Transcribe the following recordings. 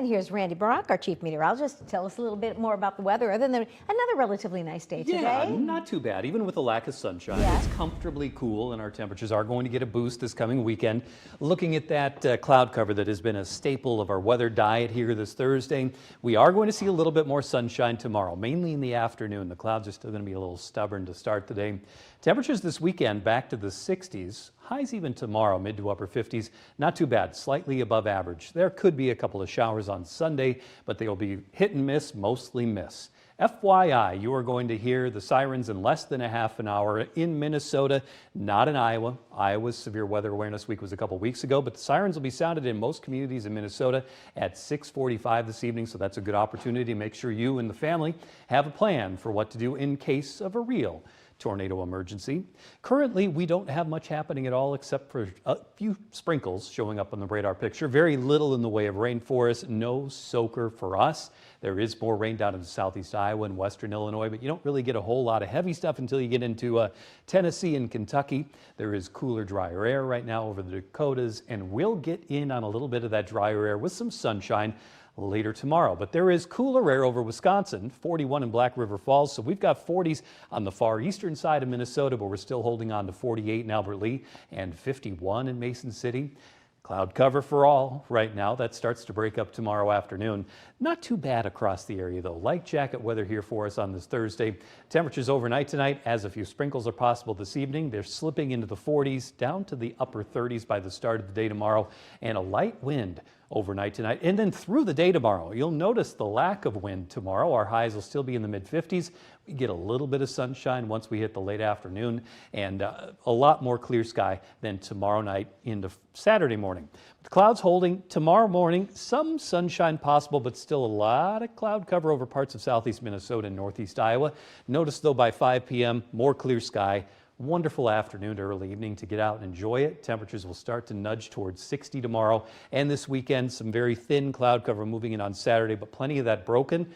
And here's Randy Brock, our chief meteorologist, to tell us a little bit more about the weather, other than another relatively nice day today. Yeah, not too bad. Even with a lack of sunshine, it's comfortably cool, and our temperatures are going to get a boost this coming weekend. Looking at that cloud cover that has been a staple of our weather diet here this Thursday, we are going to see a little bit more sunshine tomorrow, mainly in the afternoon. The clouds are still going to be a little stubborn to start the day. Temperatures this weekend back to the 60s. Highs even tomorrow, mid to upper 50s. Not too bad, slightly above average. There could be a couple of showers on Sunday, but they'll be hit and miss, mostly miss. FYI, you are going to hear the sirens in less than a half an hour in Minnesota, not in Iowa. Iowa's Severe Weather Awareness Week was a couple weeks ago, but the sirens will be sounded in most communities in Minnesota at 6:45 this evening, so that's a good opportunity to make sure you and the family have a plan for what to do in case of a real tornado emergency. Currently, we don't have much happening at all except for a few sprinkles showing up on the radar picture. Very little in the way of rainforest, no soaker for us. There is more rain down in southeast Iowa and western Illinois, but you don't really get a whole lot of heavy stuff until you get into Tennessee and Kentucky. There is cooler, drier air right now over the Dakotas, and we'll get in on a little bit of that drier air with some sunshine later tomorrow. But there is cooler air over Wisconsin, 41 in Black River Falls. So we've got 40s on the far eastern side of Minnesota, but we're still holding on to 48 in Albert Lea and 51 in Mason City. Cloud cover for all right now. That starts to break up tomorrow afternoon. Not too bad across the area, though. Light jacket weather here for us on this Thursday. Temperatures overnight tonight, as a few sprinkles are possible this evening. They're slipping into the 40s, down to the upper 30s by the start of the day tomorrow, and a light wind overnight tonight. And then through the day tomorrow, you'll notice the lack of wind tomorrow. Our highs will still be in the mid-50s. We get a little bit of sunshine once we hit the late afternoon, and a lot more clear sky than tomorrow night into Saturday morning. The clouds holding tomorrow morning, some sunshine possible, but still a lot of cloud cover over parts of southeast Minnesota and northeast Iowa. Notice, though, by 5 p.m., more clear sky. Wonderful afternoon to early evening to get out and enjoy it. Temperatures will start to nudge towards 60 tomorrow, and this weekend some very thin cloud cover moving in on Saturday, but plenty of that broken.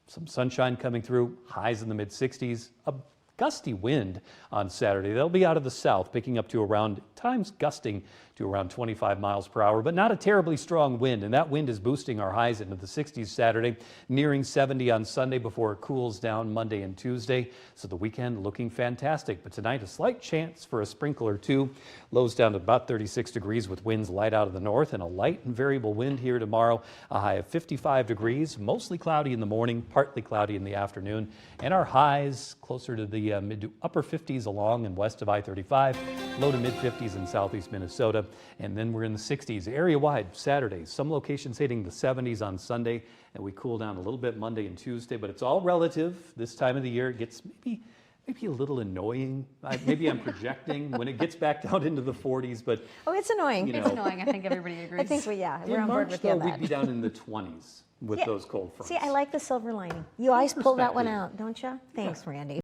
Some sunshine coming through, highs in the mid-60s. A gusty wind on Saturday. They'll be out of the south, picking up to around, times gusting to around 25 miles per hour, but not a terribly strong wind, and that wind is boosting our highs into the 60s Saturday, nearing 70 on Sunday before it cools down Monday and Tuesday. So the weekend looking fantastic, but tonight a slight chance for a sprinkle or two. Lows down to about 36 degrees with winds light out of the north, and a light and variable wind here tomorrow. A high of 55 degrees, mostly cloudy in the morning, partly cloudy in the afternoon, and our highs closer to the mid to upper 50s along and west of I-35, low to mid 50s in southeast Minnesota, and then we're in the 60s area-wide Saturday. Some locations hitting the 70s on Sunday, and we cool down a little bit Monday and Tuesday, but it's all relative. This time of the year it gets maybe a little annoying. Maybe I'm projecting when it gets back down into the 40s, but it's annoying. It's annoying. I think everybody agrees. I think we're on board with you on that. We'd be down in the 20s with those cold fronts. See, I like the silver lining. You always pull that one out, don't you? Thanks, Randy.